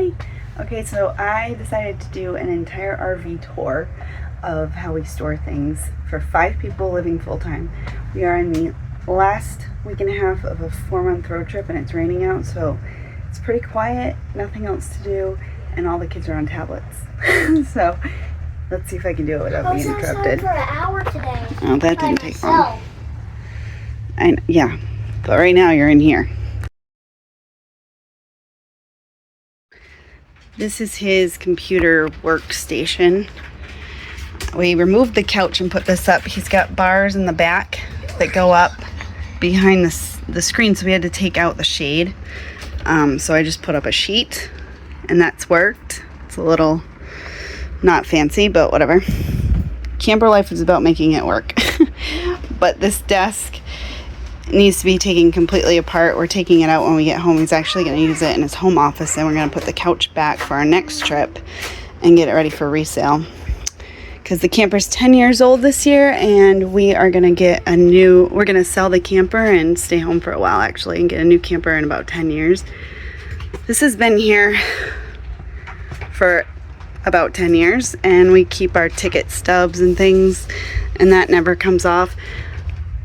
Hi! Okay, so I decided to do an entire RV tour of how we store things for 5 people living full-time. We are in the last week and a half of a 4-month road trip and it's raining out, so it's pretty quiet, nothing else to do, and all the kids are on tablets. So let's see if I can do it without being interrupted. For an hour today. Oh, that didn't take long. Yeah, but right now you're in here. This is his computer workstation. We removed the couch and put this up. He's got bars in the back that go up behind the screen, so we had to take out the shade. So I just put up a sheet, and that's worked. It's a little not fancy, but whatever. Camper life is about making it work. But this desk needs to be taken completely apart. We're taking it out when we get home. He's actually going to use it in his home office, and we're going to put the couch back for our next trip and get it ready for resale, because the camper's 10 years old this year, and we are going to get we're going to sell the camper and stay home for a while actually and get a new camper in about 10 years. This has been here for about 10 years, and we keep our ticket stubs and things, and that never comes off.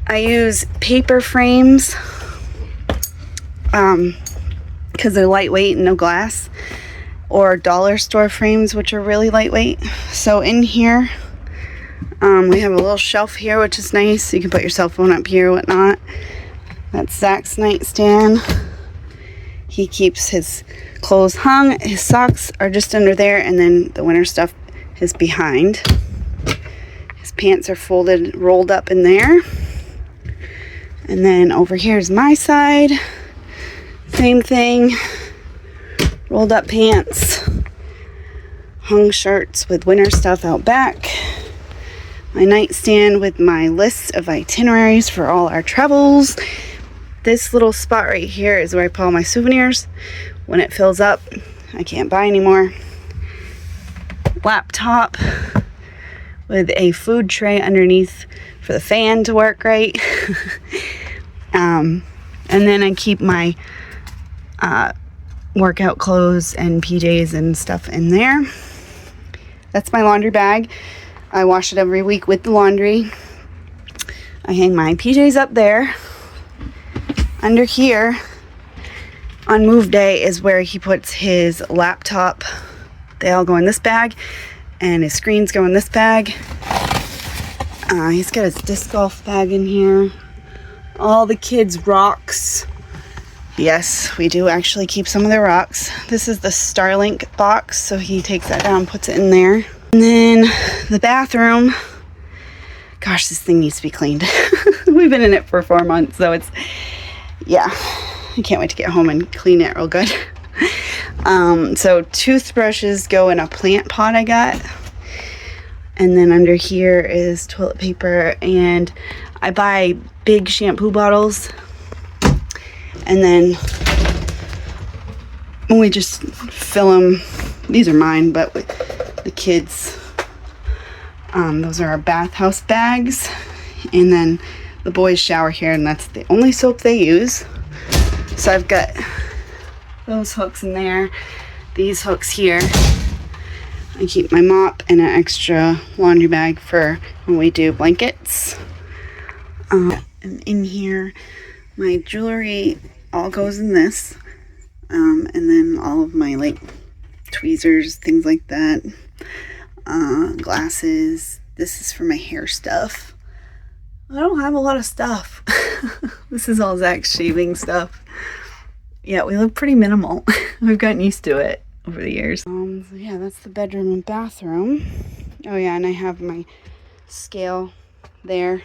I use paper frames because they're lightweight and no glass, or dollar store frames, which are really lightweight. So in here, we have a little shelf here, which is nice. You can put your cell phone up here, whatnot. That's Zach's nightstand. He keeps his clothes hung. His socks are just under there, and then the winter stuff is behind. His pants are folded, rolled up in there. And then over here is my side. Same thing. Rolled up pants. Hung shirts with winter stuff out back. My nightstand with my list of itineraries for all our travels. This little spot right here is where I put all my souvenirs. When it fills up, I can't buy anymore. Laptop with a food tray underneath for the fan to work right. And then I keep my workout clothes and PJs and stuff in there. That's my laundry bag. I wash it every week with the laundry. I hang my PJs up there. Under here on move day is where he puts his laptop. They all go in this bag, and his screens go in this bag. He's got his disc golf bag in here. All the kids' rocks. Yes, we do actually keep some of their rocks. This is the Starlink box, so he takes that down, puts it in there. And then the bathroom. Gosh, this thing needs to be cleaned. We've been in it for 4 months, so it's, yeah. I can't wait to get home and clean it real good. So toothbrushes go in a plant pot I got. And then under here is toilet paper, and I buy big shampoo bottles, and then we just fill them. These are mine, but with the kids, those are our bathhouse bags. And then the boys shower here, and that's the only soap they use. So I've got those hooks in there, these hooks here. I keep my mop and an extra laundry bag for when we do blankets. And in here, my jewelry all goes in this. And then all of my like tweezers, things like that. Glasses. This is for my hair stuff. I don't have a lot of stuff. This is all Zach's shaving stuff. Yeah, we look pretty minimal. We've gotten used to it over the years. So yeah, that's the bedroom and bathroom. Oh yeah, and I have my scale there.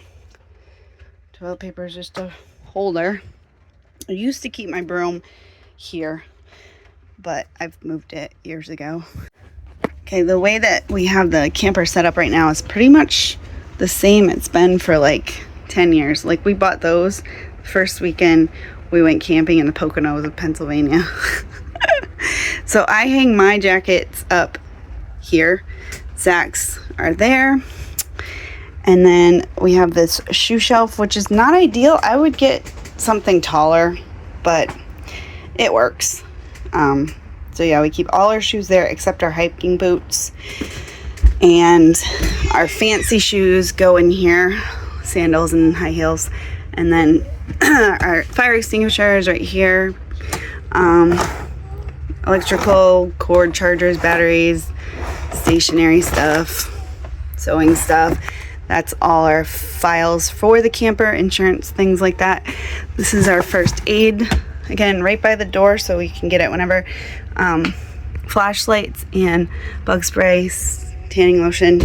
Toilet paper is just a holder. I used to keep my broom here, but I've moved it years ago. Okay, the way that we have the camper set up right now is pretty much the same it's been for like 10 years. Like, we bought those first weekend we went camping in the Poconos of Pennsylvania. So I hang my jackets up here. Zach's are there. And then we have this shoe shelf, which is not ideal. I would get something taller, but it works. So yeah, we keep all our shoes there except our hiking boots. And our fancy shoes go in here, sandals and high heels. And then our fire extinguisher is right here. Electrical cord chargers, batteries, stationary stuff, sewing stuff. That's all our files for the camper, insurance, things like that. This is our first aid. Again, right by the door so we can get it whenever. Flashlights and bug spray, tanning lotion.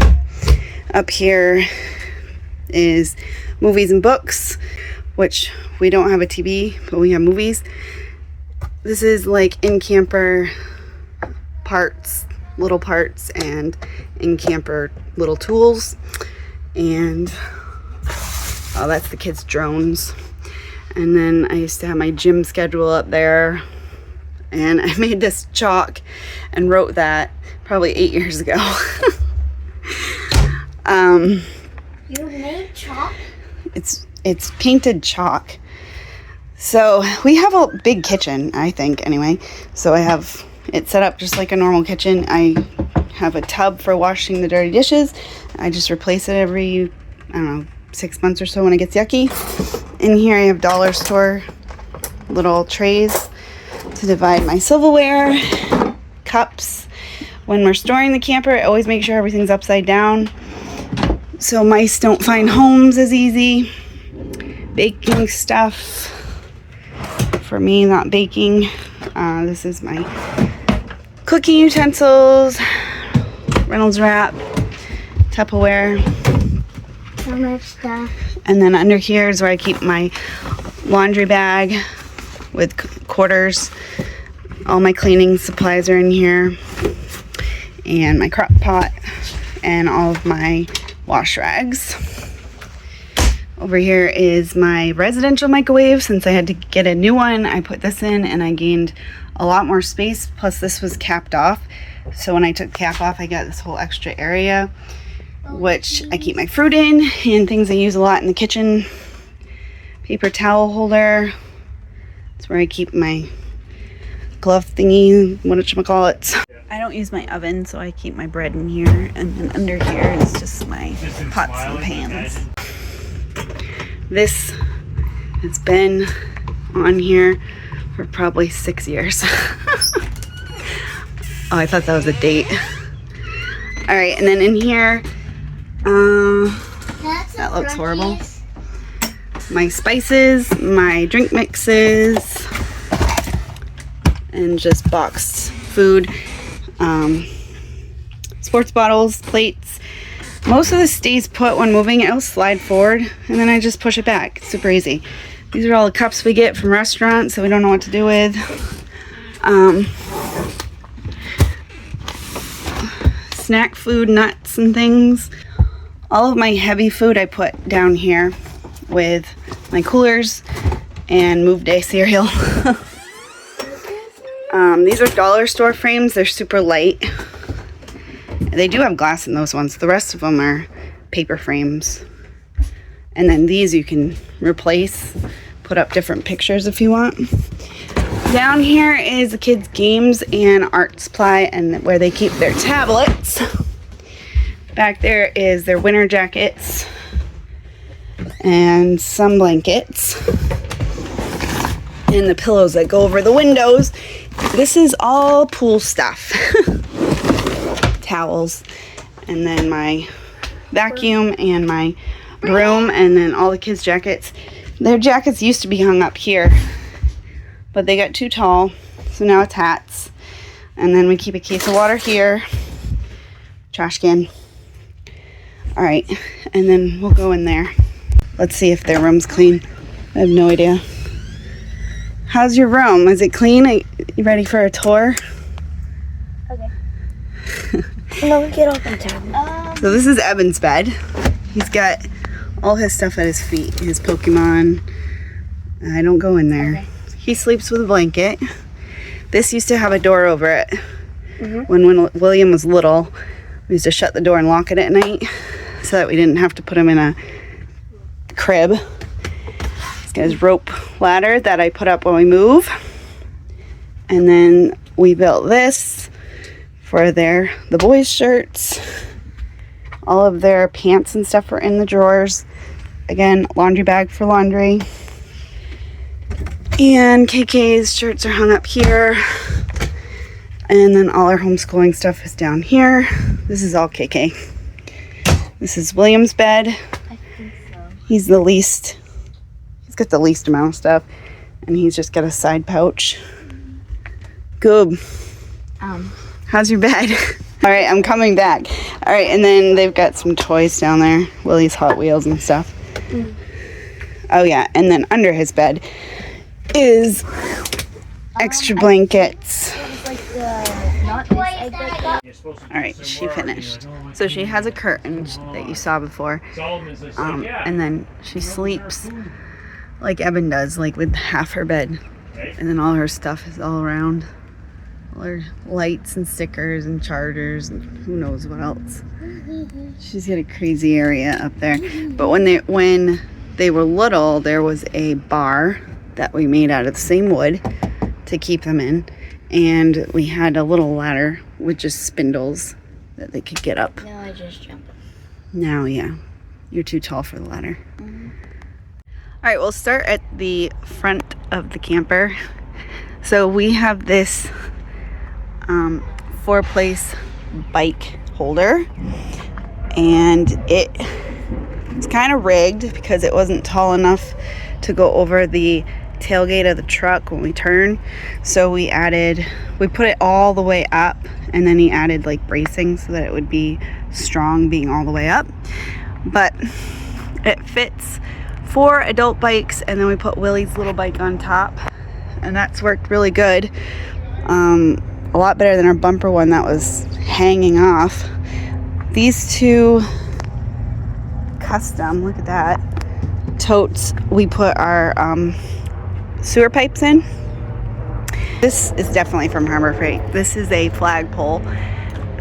Up here is movies and books, which we don't have a TV, but we have movies. This is like in-camper parts, little parts, and in-camper little tools. And oh, that's the kids' drones. And then I used to have my gym schedule up there. And I made this chalk and wrote that probably 8 years ago. You made chalk? It's painted chalk. So we have a big kitchen, I think, anyway. So I have it set up just like a normal kitchen. I have a tub for washing the dirty dishes. I just replace it every, I don't know, 6 months or so when it gets yucky. In here I have dollar store little trays to divide my silverware, cups. When we're storing the camper, I always make sure everything's upside down so mice don't find homes as easy. Baking stuff for me, not baking. This is my cooking utensils, Reynolds wrap, Tupperware. So much stuff. And then under here is where I keep my laundry bag with quarters. All my cleaning supplies are in here. And my crock pot and all of my wash rags. Over here is my residential microwave. Since I had to get a new one, I put this in and I gained a lot more space. Plus this was capped off. So when I took the cap off, I got this whole extra area, which I keep my fruit in and things I use a lot in the kitchen. Paper towel holder. That's where I keep my glove thingy, whatchamacallit. I don't use my oven, so I keep my bread in here. And then under here is just my pots and pans. This has been on here for probably 6 years. Oh, I thought that was a date. All right, and then in here, that looks horrible. My spices, my drink mixes, and just boxed food. Sports bottles, plates. Most of this stays put when moving. It'll slide forward, and then I just push it back. It's super easy. These are all the cups we get from restaurants that we don't know what to do with. Snack food, nuts and things. All of my heavy food I put down here with my coolers and Move Day cereal. These are dollar store frames. They're super light. They do have glass in those ones. The rest of them are paper frames. And then these you can replace, put up different pictures if you want. Down here is the kids' games and art supply and where they keep their tablets. Back there is their winter jackets and some blankets. And the pillows that go over the windows. This is all pool stuff. Towels. And then my vacuum and my broom, and then all the kids' jackets. Their jackets used to be hung up here, but they got too tall, so now it's hats. And then we keep a case of water here, trash can. All right, and then we'll go in there. Let's see if their room's clean. I have no idea. How's your room? Is it clean? Are you ready for a tour? Okay. No, get off the tablet. So this is Evan's bed. He's got all his stuff at his feet. His Pokemon. I don't go in there. Okay. He sleeps with a blanket. This used to have a door over it. When William was little, we used to shut the door and lock it at night so that we didn't have to put him in a crib. He's got his rope ladder that I put up when we move. And then we built this for the boys' shirts. All of their pants and stuff are in the drawers. Again, laundry bag for laundry. And KK's shirts are hung up here. And then all our homeschooling stuff is down here. This is all KK. This is William's bed. I think so. He's the least, he's got the least amount of stuff. And he's just got a side pouch. Good. How's your bed? All right, I'm coming back. All right, and then they've got some toys down there. Willie's Hot Wheels and stuff. Oh yeah, and then under his bed is extra blankets. All right, she finished. So she has a curtain that you saw before. And then she sleeps like Evan does, like with half her bed. And then all her stuff is all around. All her lights and stickers and chargers and who knows what else. She's got a crazy area up there. But when they were little, there was a bar that we made out of the same wood to keep them in. And we had a little ladder with just spindles that they could get up. Now I just jump. Now, yeah. You're too tall for the ladder. All right, we'll start at the front of the camper. So we have this 4-place bike holder, and it's kind of rigged because it wasn't tall enough to go over the tailgate of the truck when we turn. So we put it all the way up, and then he added like bracing so that it would be strong being all the way up. But it fits 4 adult bikes, and then we put Willie's little bike on top, and that's worked really good. A lot better than our bumper one that was hanging off. These 2 custom, look at that, totes, we put our sewer pipes in. This is definitely from Harbor Freight. This is a flagpole,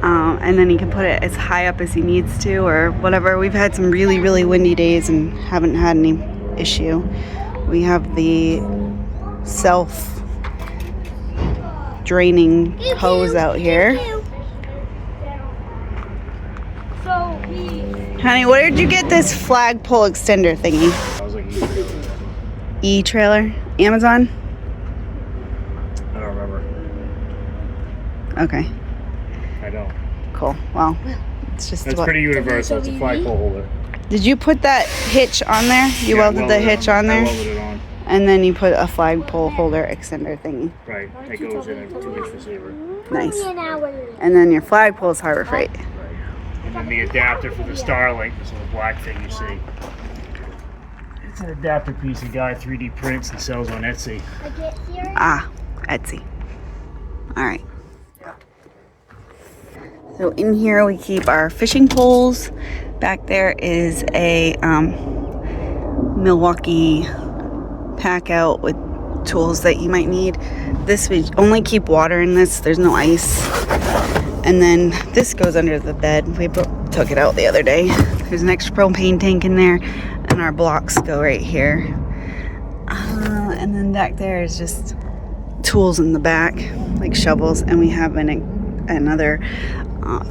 and then he can put it as high up as he needs to or whatever. We've had some really, really windy days and haven't had any issue. We have the self-draining hose out here. Honey, where did you get this flagpole extender thingy? I was like, E-trailer? Amazon? I don't remember. Okay, I don't. cool. Well, it's just That's pretty universal. It's a flagpole holder. Did you put that hitch on there? You welded the hitch on there? I welded it on. And then you put a flagpole holder extender thingy. Right. It goes in a 2-inch receiver. Nice. And then your flagpole is Harbor Freight. Right. And then the adapter for the Starlink, this little black thing you see. It's an adapter piece a guy 3D prints and sells on Etsy. Ah, Etsy. All right. So in here we keep our fishing poles. Back there is a Milwaukee pack out with tools that you might need. This, we only keep water in this. There's no ice. And then this goes under the bed. We took it out the other day. There's an extra propane tank in there, and our blocks go right here. And then back there is just tools in the back, like shovels, and we have another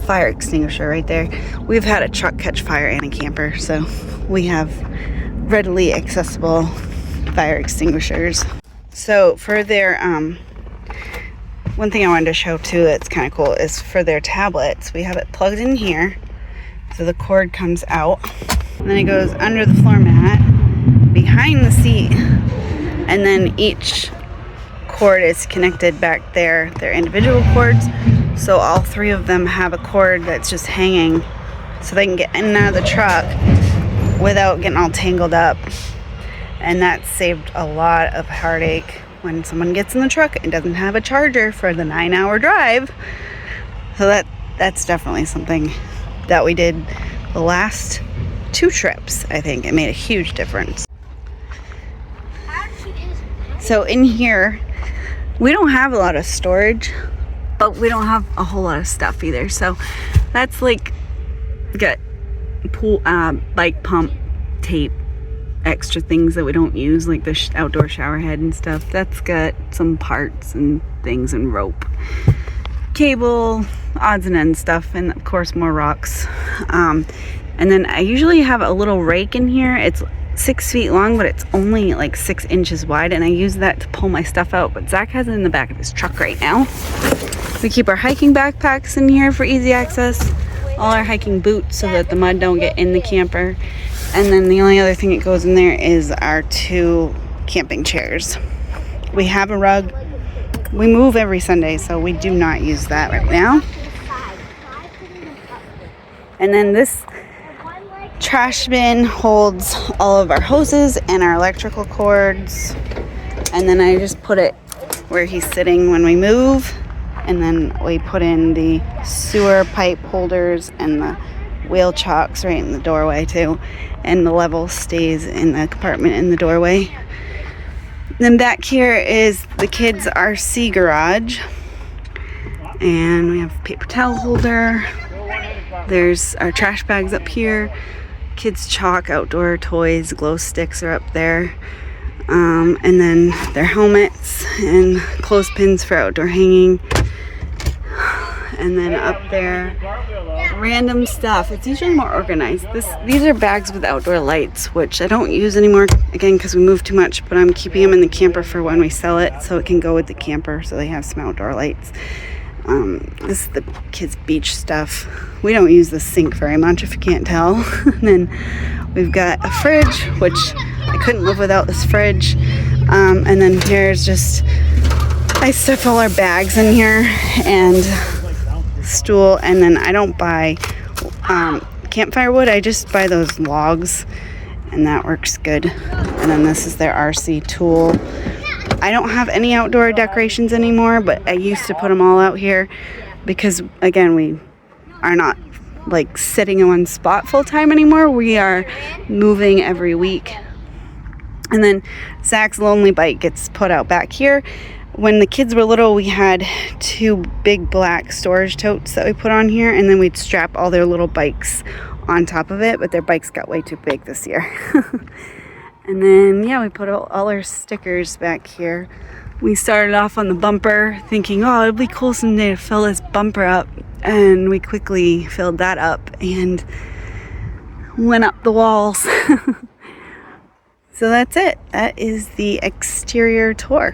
fire extinguisher right there. We've had a truck catch fire and a camper, so we have readily accessible fire extinguishers. So for their one thing I wanted to show too that's kind of cool is for their tablets, we have it plugged in here, so the cord comes out, and then it goes under the floor mat behind the seat, and then each cord is connected back there. They're individual cords, so all 3 of them have a cord that's just hanging, so they can get in and out of the truck without getting all tangled up. And that saved a lot of heartache when someone gets in the truck and doesn't have a charger for the 9-hour drive. So that's definitely something that we did the last 2 trips. I think it made a huge difference. So in here, we don't have a lot of storage, but we don't have a whole lot of stuff either. So that's like got pool, bike pump tape extra things that we don't use, like the outdoor shower head and stuff. That's got some parts and things and rope, cable, odds and ends stuff, and of course more rocks. And then I usually have a little rake in here. It's 6 feet long, but it's only like 6 inches wide, and I use that to pull my stuff out. But Zach has it in the back of his truck right now. We keep our hiking backpacks in here for easy access, all our hiking boots so that the mud don't get in the camper, and then the only other thing that goes in there is our 2 camping chairs. We have a rug. We move every Sunday, so we do not use that right now. And then this trash bin holds all of our hoses and our electrical cords, and then I just put it where he's sitting when we move, and then we put in the sewer pipe holders and the wheel chocks right in the doorway too, and the level stays in the compartment in the doorway. Then back here is the kids' RC garage, and we have a paper towel holder. There's our trash bags up here. Kids' chalk, outdoor toys, glow sticks are up there. And then their helmets and clothespins for outdoor hanging. And then up there, random stuff. It's usually more organized. These are bags with outdoor lights, which I don't use anymore, again, because we move too much, but I'm keeping them in the camper for when we sell it, so it can go with the camper, so they have some outdoor lights. This is the kids' beach stuff. We don't use the sink very much, if you can't tell. And then we've got a fridge, which I couldn't live without this fridge. And then here's just, I stuff all our bags in here, and stool. And then I don't buy campfire wood, I just buy those logs, and that works good. And then this is their RC tool. I don't have any outdoor decorations anymore, but I used to put them all out here because, again, we are not like sitting in one spot full time anymore. We are moving every week. And then Zach's lonely bike gets put out back here. When the kids were little, we had 2 big black storage totes that we put on here, and then we'd strap all their little bikes on top of it, but their bikes got way too big this year. And then, yeah, we put all our stickers back here. We started off on the bumper thinking, oh, it'd be cool someday to fill this bumper up. And we quickly filled that up and went up the walls. So that's it. That is the exterior tour.